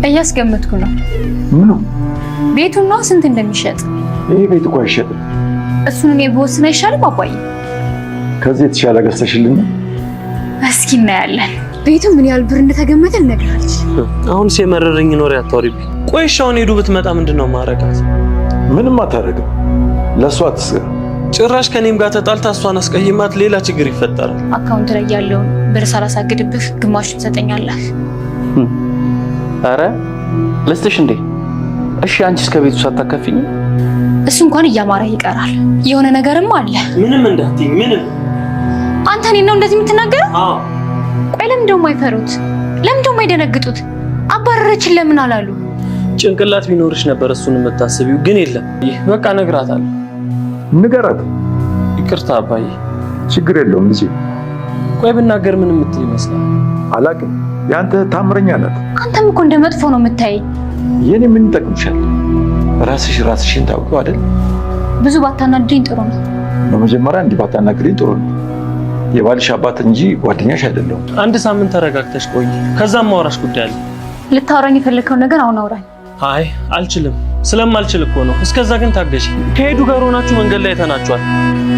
እያስገመትኩ ነው። ምኑ? ቤቱን ነው ስንት እንደሚሸጥ? ይሄ ቤት እኮ አይሸጥም። እሱን እኔ ብወስን አይሻልም አባዬ? ከዚህ የተሻለ ገዝተሽልኝ? እስኪ እናያለን። ቤቱ ምን ያህል ብር እንደተገመተ ልነግርሃለች። አሁን ሲመረረኝ ኖር ያታወሪብኝ። ቆይሽ አሁን ሄዱ ብትመጣ ምንድነው ማረጋት? ምንም አታረግም። ለሷ አትስጋ። ጭራሽ ከኔም ጋር ተጣልታ እሷን አስቀይማት ሌላ ችግር ይፈጠራል። አካውንት ላይ ያለውን ብር ሳላሳግድብህ ግማሹን ትሰጠኛለህ። አረ ለስተሽ እንዴ? እሺ አንቺስ ከቤቱ ሳታከፍኝ? እሱ እንኳን እያማረ ይቀራል። የሆነ ነገርም አለ። ምንም እንዳትኝ። ምንም አንተ እኔን ነው እንደዚህ የምትናገረው? አዎ። ቆይ ለምን ደሞ አይፈሩት? ለምን ደሞ አይደነግጡት? አባረረችን ለምን አላሉ? ጭንቅላት ቢኖርሽ ነበር እሱን የምታስቢው፣ ግን የለም። ይህ በቃ እነግራታለሁ። ንገራት። ይቅርታ አባዬ። ችግር የለውም ልጄ። ቆይ ብናገር ምን የምትል ይመስላል? አላቅም። ያንተ ታምረኛ ናት። አንተም እኮ እንደ መጥፎ ነው የምታይ። የኔ ምን ይጠቅምሻል? ራስሽን ታውቂው አይደል? ብዙ ባታናግሪኝ ጥሩ ነው። በመጀመሪያ እንዲህ ባታናግሪኝ ጥሩ ነው። የባልሽ አባት እንጂ ጓደኛሽ አይደለም። አንድ ሳምንት ተረጋግተሽ ቆይ፣ ከዛም ማውራሽ ጉዳይ አለ። ልታወራኝ የፈለከውን ነገር አሁን አውራኝ። አይ አልችልም። ስለማልችል እኮ ነው። እስከዛ ግን ታገሽ። ከሄዱ ጋር ሆናችሁ መንገድ ላይ ተናችኋል።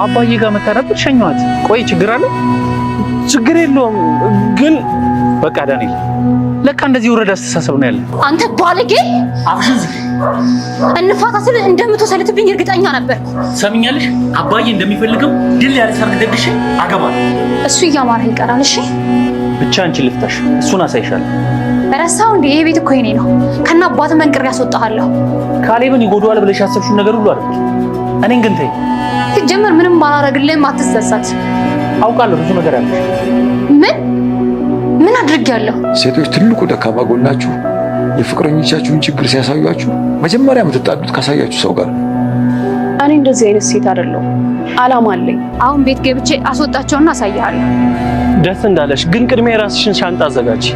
አባዬ ጋር መታረቅ ሸኛዋት። ቆይ ችግር አለ? ችግር የለውም ግን በቃ ዳንኤል ለካ እንደዚህ ወረዳ አስተሳሰብ ነው ያለ። አንተ ባለጌ! እንፋታ ስል እንደምትወሰልትብኝ እርግጠኛ ነበር። ሰምኛለሽ? አባዬ እንደሚፈልገው ድል ያለ ሰርግ ደግሼ አገባለሁ። እሱ እያማረ ይቀራል። እሺ ብቻ አንቺ ልፍታሽ፣ እሱን አሳይሻለሁ። ረሳው እንዴ? ይሄ ቤት እኮ የኔ ነው። ከና አባት መንቅር ያስወጣሃለሁ። ካሌብን ይጎዳዋል ብለሽ ያሰብሽውን ነገር ሁሉ አድርጊ። እኔን ግን ተይ። ሲጀመር ምንም ባላረግልህም አትሰሳት። አውቃለሁ ብዙ ነገር አለሽ። ምን አድርጌያለሁ? ሴቶች ትልቁ ደካማ ጎናችሁ የፍቅረኞቻችሁን ችግር ሲያሳዩአችሁ መጀመሪያ የምትጣሉት ካሳያችሁ ሰው ጋር። እኔ እንደዚህ አይነት ሴት አይደለሁም። አላማ አለኝ። አሁን ቤት ገብቼ አስወጣቸውና አሳያለሁ። ደስ እንዳለሽ፣ ግን ቅድሚያ የራስሽን ሻንጣ አዘጋጂ።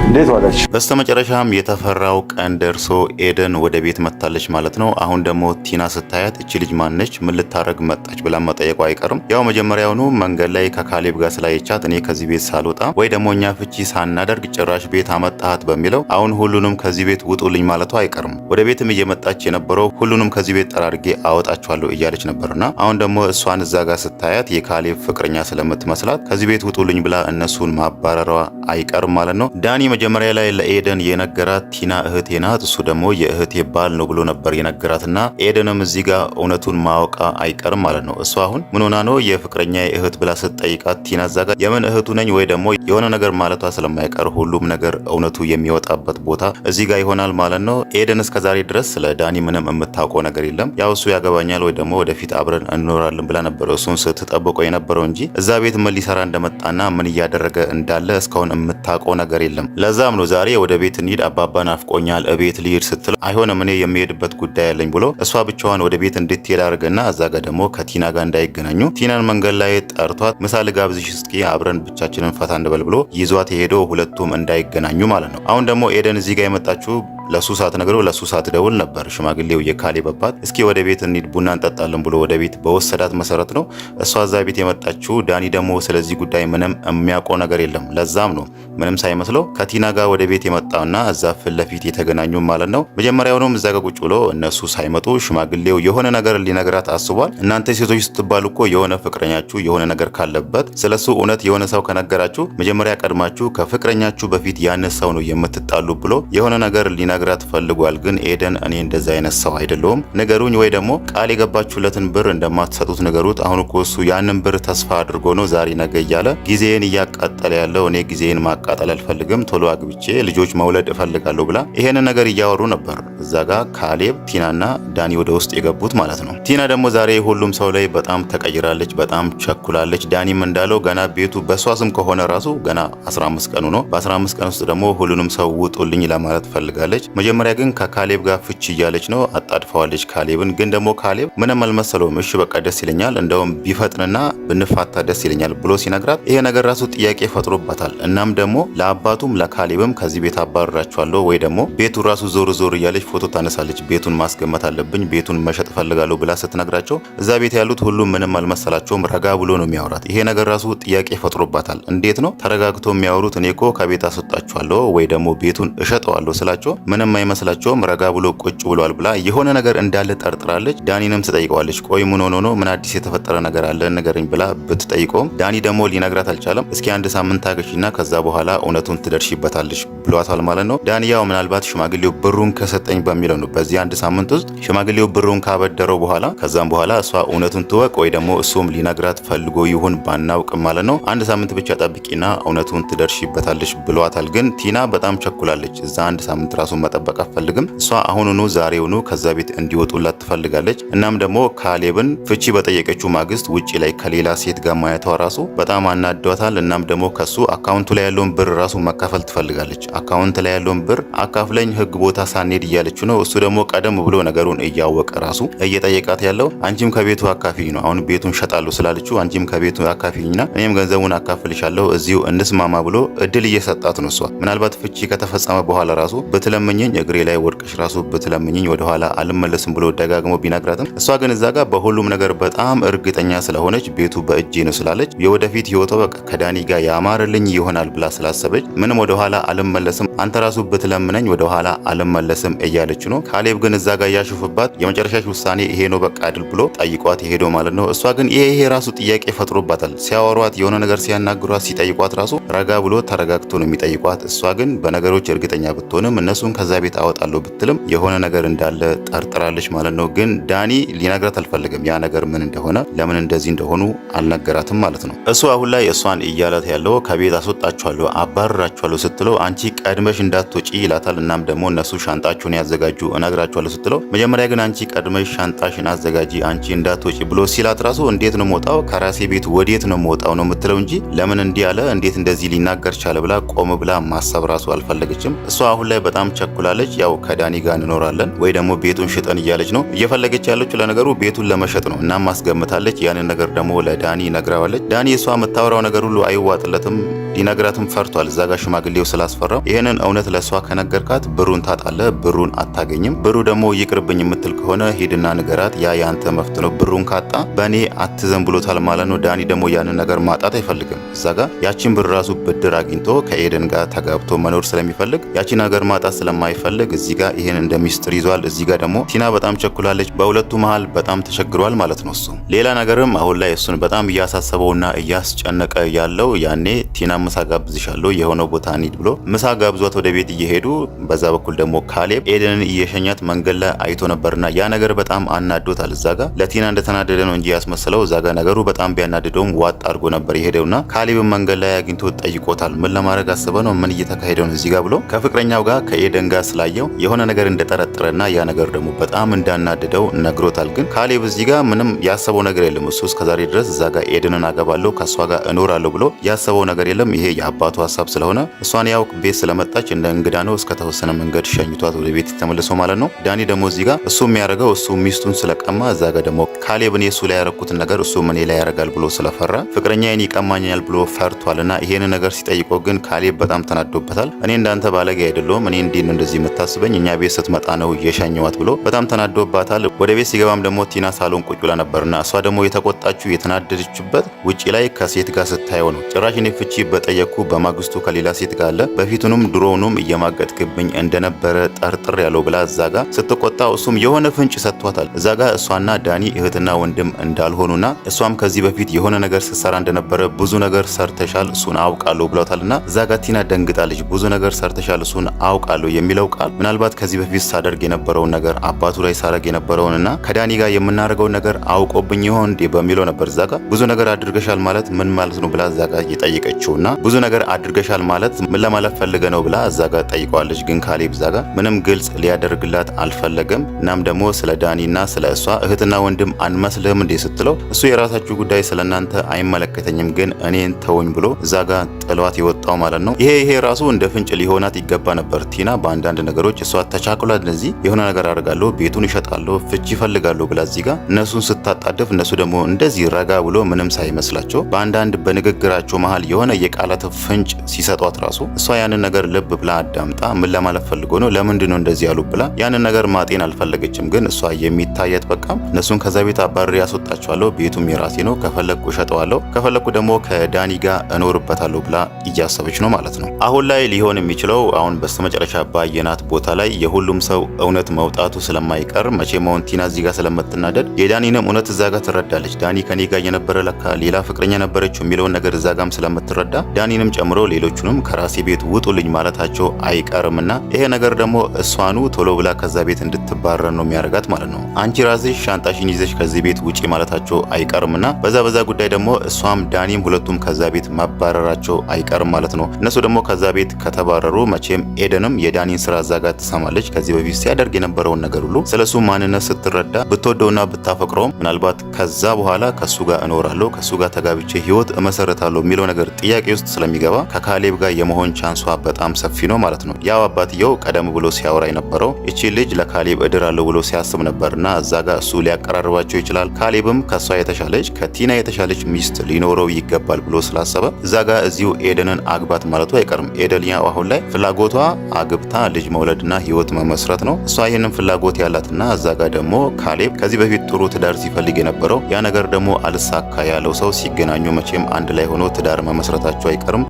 እንዴት ዋላች? በስተመጨረሻም የተፈራው ቀን ደርሶ ኤደን ወደ ቤት መጣለች ማለት ነው። አሁን ደግሞ ቲና ስታያት እቺ ልጅ ማነች? ምን ልታረግ መጣች ብላ መጠየቁ አይቀርም። ያው መጀመሪያውኑ መንገድ ላይ ከካሌብ ጋር ስላየቻት እኔ ከዚህ ቤት ሳልወጣ ወይ ደግሞ እኛ ፍቺ ሳናደርግ ጭራሽ ቤት አመጣሃት በሚለው አሁን ሁሉንም ከዚህ ቤት ውጡልኝ ማለቱ አይቀርም። ወደ ቤትም እየመጣች የነበረው ሁሉንም ከዚህ ቤት ጠራርጌ አወጣቸዋለሁ እያለች ነበርና አሁን ደግሞ እሷን እዛ ጋር ስታያት የካሌብ ፍቅረኛ ስለምትመስላት ከዚህ ቤት ውጡልኝ ብላ እነሱን ማባረሯ አይቀርም ማለት ነው። ዳኒ መጀመሪያ ላይ ለኤደን የነገራት ቲና እህቴ ናት፣ እሱ ደግሞ የእህቴ ባል ነው ብሎ ነበር የነገራትና ኤደንም እዚህ ጋር እውነቱን ማወቃ አይቀርም ማለት ነው። እሷ አሁን ምን ሆና ነው የፍቅረኛ እህት ብላ ስትጠይቃት ቲና እዛ ጋር የምን እህቱ ነኝ ወይ ደግሞ የሆነ ነገር ማለቷ ስለማይቀር ሁሉም ነገር እውነቱ የሚወጣበት ቦታ እዚህ ጋር ይሆናል ማለት ነው። ኤደን እስከዛሬ ድረስ ስለ ዳኒ ምንም የምታውቀው ነገር የለም። ያው እሱ ያገባኛል ወይ ደግሞ ወደፊት አብረን እንኖራለን ብላ ነበር እሱን ስትጠብቀው የነበረው እንጂ እዛ ቤት ምን ሊሰራ እንደመጣና ምን እያደረገ እንዳለ እስካሁን የምታውቀው ነገር የለም። ለዛም ነው ዛሬ ወደ ቤት እንሂድ አባባ ናፍቆኛል እቤት ልሂድ ስትል አይሆንም እኔ የሚሄድበት ጉዳይ ያለኝ ብሎ እሷ ብቻዋን ወደ ቤት እንድትሄድ አድርገና እዛ ጋር ደግሞ ከቲና ጋር እንዳይገናኙ ቲናን መንገድ ላይ ጠርቷት ምሳ ልጋብዝሽ እስኪ አብረን ብቻችንን ፈታ እንበል ብሎ ይዟት የሄደው ሁለቱም እንዳይገናኙ ማለት ነው። አሁን ደግሞ ኤደን እዚህ ጋር የመጣችው ለሱ ሳትነግረው ለሱ ሳትደውል ነበር። ሽማግሌው የካሌብ አባት እስኪ ወደ ቤት እንሂድ ቡና እንጠጣለን ብሎ ወደ ቤት በወሰዳት መሰረት ነው እሷ እዛ ቤት የመጣችው። ዳኒ ደግሞ ስለዚህ ጉዳይ ምንም የሚያውቀው ነገር የለም። ለዛም ነው ምንም ሳይመስለው ከቲና ጋር ወደ ቤት የመጣውና እዛ ፊት ለፊት የተገናኙ ማለት ነው። መጀመሪያውንም እዛ ጋር ቁጭ ብሎ እነሱ ሳይመጡ ሽማግሌው የሆነ ነገር ሊነግራት አስቧል። እናንተ ሴቶች ስትባሉ እኮ የሆነ ፍቅረኛችሁ የሆነ ነገር ካለበት ስለሱ እውነት የሆነ ሰው ከነገራችሁ መጀመሪያ ቀድማችሁ ከፍቅረኛችሁ በፊት ያን ሰው ነው የምትጣሉ ብሎ የሆነ ነገር ሊነግራት ፈልጓል። ግን ኤደን እኔ እንደዛ አይነት ሰው አይደለሁም፣ ንገሩኝ ወይ ደግሞ ቃል የገባችሁለትን ብር እንደማትሰጡት ንገሩት። አሁን እኮ እሱ ያንን ብር ተስፋ አድርጎ ነው ዛሬ ነገ እያለ ጊዜን እያቃጠለ ያለው። እኔ ጊዜን ማቃጠል አልፈልግም፣ ቶሎ አግብቼ ልጆች መውለድ እፈልጋለሁ ብላ ይሄንን ነገር እያወሩ ነበር። እዛ ጋር ካሌብ ቲናና ዳኒ ወደ ውስጥ የገቡት ማለት ነው። ቲና ደግሞ ዛሬ ሁሉም ሰው ላይ በጣም ተቀይራለች፣ በጣም ቸኩላለች። ዳኒም እንዳለው ገና ቤቱ በሷ ስም ከሆነ ራሱ ገና 15 ቀኑ ነው። በ15 ቀን ውስጥ ደግሞ ሁሉንም ሰው ውጡልኝ ለማለት ፈልጋለች። መጀመሪያ ግን ከካሌብ ጋር ፍቺ እያለች ነው አጣድፈዋለች ካሌብን። ግን ደግሞ ካሌብ ምንም አልመሰለውም። እሺ በቃ ደስ ይለኛል፣ እንደውም ቢፈጥንና ብንፋታ ደስ ይለኛል ብሎ ሲነግራት ይሄ ነገር ራሱ ጥያቄ ፈጥሮባታል። እናም ደግሞ ለአባቱም ለካሌብም ከዚህ ቤት አባረራቸዋለሁ ወይ ደግሞ ቤቱ ራሱ ዞር ዞር እያለች ፎቶ ታነሳለች። ቤቱን ማስገመት አለብኝ፣ ቤቱን መሸጥ ፈልጋለሁ ብላ ስትነግራቸው እዛ ቤት ያሉት ሁሉም ምንም አልመሰላቸውም። ረጋ ብሎ ነው የሚያወራት። ይሄ ነገር ራሱ ጥያቄ ፈጥሮባታል። እንዴት ነው ተረጋግቶ የሚያወሩት? እኔ እኮ ከቤት አስወጣቸዋለሁ ወይ ደግሞ ቤቱን እሸጠዋለሁ ስላቸው ምንም አይመስላቸውም። ረጋ ብሎ ቁጭ ብሏል ብላ የሆነ ነገር እንዳለ ጠርጥራለች። ዳኒንም ትጠይቀዋለች። ቆይ ምን ሆኖ ነው? ምን አዲስ የተፈጠረ ነገር አለ ንገረኝ ብላ ብትጠይቀውም ዳኒ ደግሞ ሊነግራት አልቻለም። እስኪ አንድ ሳምንት ታገሺና ከዛ በኋላ እውነቱን ትደርሺበታለች ብሏታል ማለት ነው። ዳኒ ያው ምናልባት ሽማግሌው ብሩን ከሰጠኝ በሚለው ነው። በዚህ አንድ ሳምንት ውስጥ ሽማግሌው ብሩን ካበደረው በኋላ ከዛም በኋላ እሷ እውነቱን ትወቅ ወይ ደግሞ እሱም ሊነግራት ፈልጎ ይሁን ባናውቅም ማለት ነው አንድ ሳምንት ብቻ ጠብቂና እውነቱን ትደርሺበታለች ብሏታል። ግን ቲና በጣም ቸኩላለች። እዛ አንድ ሳምንት ራሱን መጠበቅ አትፈልግም። እሷ አሁኑኑ ዛሬውኑ ከዛ ቤት እንዲወጡላት ትፈልጋለች። እናም ደግሞ ካሌብን ፍቺ በጠየቀችው ማግስት ውጪ ላይ ከሌላ ሴት ጋር ማየቷ ራሱ በጣም አናዷታል። እናም ደግሞ ከሱ አካውንቱ ላይ ያለውን ብር ራሱ መካፈል ትፈልጋለች። አካውንት ላይ ያለውን ብር አካፍለኝ ህግ ቦታ ሳንሄድ እያለችው ነው። እሱ ደግሞ ቀደም ብሎ ነገሩን እያወቀ ራሱ እየጠየቃት ያለው አንቺም ከቤቱ አካፊኝ ነው። አሁን ቤቱን ሸጣለሁ ስላለችው አንቺም ከቤቱ አካፊኝና እኔም ገንዘቡን አካፍልሻለሁ እዚሁ እንስማማ ብሎ እድል እየሰጣት ነው። እሷ ምናልባት ፍቺ ከተፈጸመ በኋላ ራሱ ብትለምኝኝ እግሬ ላይ ወድቀሽ ራሱ ብትለምኝኝ ወደኋላ አልመለስም ብሎ ደጋግሞ ቢነግራትም እሷ ግን እዛ ጋር በሁሉም ነገር በጣም እርግጠኛ ስለሆነች ቤቱ በእጄ ነው ስላለች የወደፊት ህይወቷ በቃ ከዳኒ ጋር ያማረልኝ ይሆናል ብላ ስላሰበች ምንም ወደኋላ አልመለስም፣ አንተ ራሱ ብትለምነኝ ወደኋላ አልመለስም እያለች ነው። ካሌብ ግን እዛ ጋር ያሹፍባት የመጨረሻሽ ውሳኔ ይሄ ነው በቃ አይደል ብሎ ጠይቋት ሄዶ ማለት ነው። እሷ ግን ይሄ ራሱ ጥያቄ ፈጥሮባታል። ሲያወሯት የሆነ ነገር ሲያናግሯት ሲጠይቋት ራሱ ረጋ ብሎ ተረጋግቶ ነው የሚጠይቋት። እሷ ግን በነገሮች እርግጠኛ ብትሆንም እነሱን ከዛ ቤት አወጣለሁ ብትልም የሆነ ነገር እንዳለ ጠርጥራለች ማለት ነው። ግን ዳኒ ሊነግራት አልፈልግም። ያ ነገር ምን እንደሆነ ለምን እንደዚህ እንደሆኑ አልነገራትም ማለት ነው። እሱ አሁን ላይ እሷን እያላት ያለው ከቤት አስወጣችኋለሁ አባረራችኋለሁ ስትለው አንቺ ቀድመሽ እንዳትወጪ ይላታል። እናም ደግሞ እነሱ ሻንጣችሁን ያዘጋጁ እነግራችኋለሁ ስትለው መጀመሪያ ግን አንቺ ቀድመሽ ሻንጣሽን አዘጋጂ አንቺ እንዳትወጪ ብሎ ሲላት ራሱ እንዴት ነው የምወጣው? ከራሴ ቤት ወዴት ነው የምወጣው ነው የምትለው እንጂ ለምን እንዲህ አለ እንዴት እንደዚህ ሊናገር ቻለ ብላ ቆም ብላ ማሰብ ራሱ አልፈለገችም። እሷ አሁን ላይ በጣም ቸኩላለች። ያው ከዳኒ ጋር እንኖራለን ወይ ደግሞ ቤቱን ሽጠን እያለች ነው እየፈለገች ያለችው። ለነገሩ ቤቱን ለመሸጥ ነው። እናም ማስገምታለች። ያንን ነገር ደግሞ ለዳኒ ነግራዋለች። ዳኒ እሷ የምታወራው ነገር ሁሉ አይዋጥለትም። ሊነግራትም ፈርቷል። እዛ ጋር ሽማግሌው ስላስፈራው ይሄንን እውነት ለሷ ከነገርካት ብሩን ታጣለ፣ ብሩን አታገኝም። ብሩ ደግሞ ይቅርብኝ የምትል ከሆነ ሂድና ንገራት፣ ያ ያንተ መፍት ነው። ብሩን ካጣ በእኔ አትዘን ብሎታል ማለት ነው። ዳኒ ደግሞ ያንን ነገር ማጣት አይፈልግም። እዛ ጋር ያቺን ብር ራሱ ብድር አግኝቶ ከኤደን ጋር ተጋብቶ መኖር ስለሚፈልግ ያቺን ነገር ማጣት ስለማይፈልግ እዚህ ጋር ይሄን እንደ ሚስጥር ይዟል። እዚህ ጋር ደግሞ ቲና በጣም ቸኩላለች። በሁለቱ መሃል በጣም ተቸግሯል ማለት ነው። እሱ ሌላ ነገርም አሁን ላይ እሱን በጣም እያሳሰበውና እያስጨነቀ ያለው ያኔ ቲና ምሳ ጋብዝሻለሁ የሆነው ቦታ እንሂድ ብሎ ምሳ ጋብዟት ወደ ቤት እየሄዱ በዛ በኩል ደግሞ ካሌብ ኤደንን እየሸኛት መንገድ ላይ አይቶ ነበርና ያ ነገር በጣም አናዶታል። እዛ ጋር ለቲና እንደተናደደ ነው እንጂ ያስመሰለው እዛ ጋር ነገሩ በጣም ቢያናድደውም ዋጥ አድርጎ ነበር የሄደውና ካሌብን መንገድ ላይ አግኝቶ ጠይቆታል። ምን ለማድረግ አስበ ነው? ምን እየተካሄደ ነው እዚህ ጋር ብሎ ከፍቅረኛው ጋር ከኤደን ጋር ስላየው የሆነ ነገር እንደጠረጠረና ያ ነገር ደግሞ በጣም እንዳናደደው ነግሮታል። ግን ካሌብ እዚህ ጋር ምንም ያሰበው ነገር የለም። እሱ እስከዛሬ ድረስ እዛ ጋር ኤደንን አገባለሁ ከሷ ጋር እኖራለሁ ብሎ ያሰበው ነገር የለም። ይሄ የአባቱ ሀሳብ ስለሆነ እሷን ያው ቤት ስለመጣች እንደ እንግዳ ነው እስከ ተወሰነ መንገድ ሸኝቷት ወደ ቤት ተመልሶ ማለት ነው። ዳኒ ደግሞ እዚህ ጋር እሱ የሚያደርገው እሱ ሚስቱን ስለቀማ እዛ ጋር ደግሞ ካሌብን የሱ ላይ ያረኩትን ነገር እሱ ምን ላይ ያደርጋል ብሎ ስለፈራ ፍቅረኛዬን ይቀማኛል ብሎ ፈርቷልና ይሄን ነገር ሲጠይቀው ግን ካሌብ በጣም ተናዶበታል። እኔ እንዳንተ ባለጌ አይደለሁም፣ እኔ እንዴት ነው እንደዚህ የምታስበኝ? እኛ ቤት ስትመጣ ነው የሸኘዋት ብሎ በጣም ተናዶባታል። ወደ ቤት ሲገባም ደግሞ ቲና ሳሎን ቁጭ ብላ ነበርና እሷ ደግሞ የተቆጣችው የተናደደችበት ውጪ ላይ ከሴት ጋር ስታየው ነው። ጭራሽ እኔ ፍቺ በጠየቅኩ በማግስቱ ከሌላ ሴት ጋር አለ በፊቱንም ድሮውንም እየማገጥክብኝ እንደነበረ ጠርጥር ያለው ብላ እዛ ጋር ስትቆጣው እሱም የሆነ ፍንጭ ሰጥቷታል። እዛ ጋር እሷና ዳኒ እህትና ወንድም እንዳልሆኑና እሷም ከዚህ በፊት የሆነ ነገር ስትሰራ እንደነበረ ብዙ ነገር ሰርተሻል እሱን አውቃለሁ ብለውታልና እዛ ጋር ቲና ደንግጣለች። ብዙ ነገር ሰርተሻል እሱን አውቃለሁ የሚለው ቃል ምናልባት ከዚህ በፊት ሳደርግ የነበረውን ነገር አባቱ ላይ ሳደርግ የነበረውንና ከዳኒ ጋር የምናደርገውን ነገር አውቆብኝ ይሆን እንዴ በሚለው ነበር። እዛ ጋር ብዙ ነገር አድርገሻል ማለት ምን ማለት ነው ብላ እዛ ጋር እየጠየቀችውና ብዙ ነገር አድርገሻል ማለት ምን ለማለት ፈልገ ነው ብላ ብላ እዛ ጋር ጠይቀዋለች። ግን ካሌብ እዛ ጋር ምንም ግልጽ ሊያደርግላት አልፈለገም። እናም ደግሞ ስለ ዳኒና ስለ እሷ እህትና ወንድም አንመስልህም እንዴ ስትለው እሱ የራሳችሁ ጉዳይ ስለናንተ አይመለከተኝም፣ ግን እኔን ተውኝ ብሎ እዛ ጋር ጥሏት የወጣው ማለት ነው። ይሄ ራሱ እንደ ፍንጭ ሊሆናት ይገባ ነበር። ቲና በአንዳንድ ነገሮች እሷ ተቻክሏት እነዚህ የሆነ ነገር አድርጋለሁ፣ ቤቱን ይሸጣለሁ፣ ፍቺ ይፈልጋለሁ ብላ እዚህ ጋር እነሱን ስታጣድፍ እነሱ ደግሞ እንደዚህ ረጋ ብሎ ምንም ሳይመስላቸው በአንዳንድ በንግግራቸው መሀል የሆነ የቃላት ፍንጭ ሲሰጧት ራሱ እሷ ያንን ነገር ልብ ብላ አዳምጣ ምን ለማለት ፈልጎ ነው ለምንድን ነው እንደዚህ ያሉ ብላ ያንን ነገር ማጤን አልፈለገችም። ግን እሷ የሚታየት በቃ እነሱን ከዛ ቤት አባርሬ ያስወጣቸዋለሁ፣ ቤቱም የራሴ ነው፣ ከፈለኩ እሸጠዋለሁ፣ ከፈለኩ ደግሞ ከዳኒ ጋር እኖርበታለሁ ብላ እያሰበች ነው ማለት ነው። አሁን ላይ ሊሆን የሚችለው አሁን በስተመጨረሻ ባየናት ቦታ ላይ የሁሉም ሰው እውነት መውጣቱ ስለማይቀር መቼም አሁን ቲና እዚህ ጋር ስለምትናደድ የዳኒንም እውነት እዛ ጋር ትረዳለች። ዳኒ ከኔ ጋር የነበረ ለካ ሌላ ፍቅረኛ ነበረችው የሚለውን ነገር እዛ ጋርም ስለምትረዳ ዳኒንም ጨምሮ ሌሎቹንም ከራሴ ቤት ውጡልኝ ማለታቸው አይቀርምና ይሄ ነገር ደግሞ እሷኑ ቶሎ ብላ ከዛ ቤት እንድትባረር ነው የሚያደርጋት ማለት ነው። አንቺ ራስሽ ሻንጣሽን ይዘሽ ከዚህ ቤት ውጪ ማለታቸው አይቀርምና በዛ ጉዳይ ደግሞ እሷም ዳኒም ሁለቱም ከዛ ቤት ማባረራቸው አይቀርም ማለት ነው። እነሱ ደግሞ ከዛ ቤት ከተባረሩ መቼም ኤደንም የዳኒን ስራ እዛ ጋር ትሰማለች። ከዚህ በፊት ሲያደርግ የነበረውን ነገር ሁሉ ስለሱ ማንነት ስትረዳ ብትወደውና ብታፈቅረውም ምናልባት ከዛ በኋላ ከሱ ጋር እኖራለሁ ከሱ ጋር ተጋብቼ ህይወት እመሰረታለሁ የሚለው ነገር ጥያቄ ውስጥ ስለሚገባ ከካሌብ ጋር የመሆን ቻንሷ በጣም ሰፊ ነው ማለት ነው። ያው አባትየው ቀደም ብሎ ሲያወራ የነበረው እቺ ልጅ ለካሌብ እድራለሁ ብሎ ሲያስብ ነበርና እዛ ጋር እሱ ሊያቀራርባቸው ይችላል። ካሌብም ከሷ የተሻለች ከቲና የተሻለች ሚስት ሊኖረው ይገባል ብሎ ስላሰበ እዛ ጋር እዚሁ ኤደንን አግባት ማለቱ አይቀርም። ኤደን ያው አሁን ላይ ፍላጎቷ አግብታ ልጅ መውለድና ህይወት መመስረት ነው። እሷ ይህንን ፍላጎት ያላትና እዛ ጋር ደግሞ ካሌብ ከዚህ በፊት ጥሩ ትዳር ሲፈልግ የነበረው ያ ነገር ደግሞ አልሳካ ያለው ሰው ሲገናኙ መቼም አንድ ላይ ሆኖ ትዳር መመስረታቸው አይቀርም።